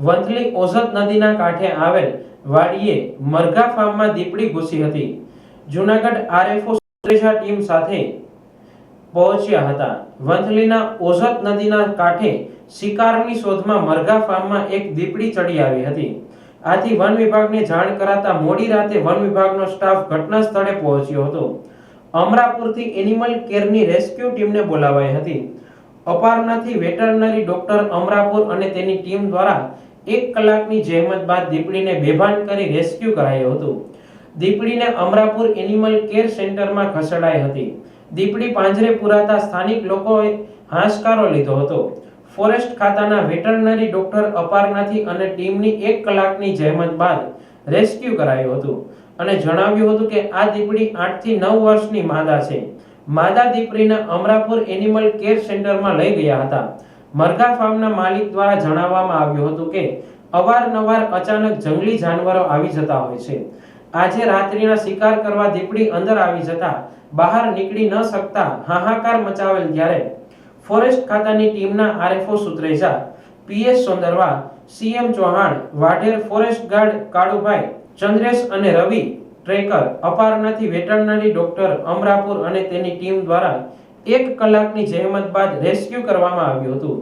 વંથલી ઓઝત નદીના કાંઠે આવેલ વાડીએ મરઘા ફાર્મમાં દીપડી ઘૂસી હતી. જૂનાગઢ આરએફઓ સુત્રેજા ટીમ સાથે પહોંચ્યા હતા. વંથલીના ઓઝત નદીના કાંઠે શિકારની શોધમાં મરઘા ફાર્મમાં એક દીપડી ચડી આવી હતી. આથી વન વિભાગને જાણ કરાતા મોડી રાતે વન વિભાગનો સ્ટાફ ઘટના સ્થળે પહોંચ્યો હતો. અમરાપુરથી એનિમલ કેરની રેસ્ક્યુ ટીમને બોલાવાઈ હતી. અપારનાથી વેટરનરી ડોક્ટર અમરાપુર અને તેની ટીમ દ્વારા 1 કલાકની જહેમત બાદ દીપડીને બેભાન કરી રેસ્ક્યુ કરાયો હતો. દીપડીને અમરાપુર એનિમલ કેર સેન્ટરમાં ખસેડાઈ હતી. દીપડી પાંજરે પુરાતા સ્થાનિક લોકોએ હાશકારો લીધો હતો. ફોરેસ્ટ ખાતાના વેટરનરી ડોક્ટર અપારનાથી અને ટીમની 1 કલાકની જહેમત બાદ રેસ્ક્યુ કરાયું હતું અને જણાવ્યું હતું કે આ દીપડી 8 થી 9 વર્ષની માદા છે. માદા દીપડીને અમરાપુર એનિમલ કેર સેન્ટરમાં લઈ ગયા હતા. મરઘા ફાર્મના માલિક દ્વારા જણાવવામાં આવ્યું હતું કે અવારનવાર અચાનક જંગલી જાનવરો આવી જતા હોય છે. આજે રાત્રિના શિકાર કરવા દીપડી અંદર આવી જતા બહાર નીકળી ન શકતા હાહાકાર મચાવેલ. ત્યારે ફોરેસ્ટ ખાતાની ટીમના RFO Sutreja, PS Sondarva, CM Chauhan, Vadher forest guard Kalubhai, Chandresh અને રવિ ટ્રેકર, અપારનાથી વેટરનરી ડોક્ટર અમરાપુર અને તેની ટીમ દ્વારા 1 કલાકની જહેમત બાદ રેસ્ક્યુ કરવામાં આવ્યું હતું.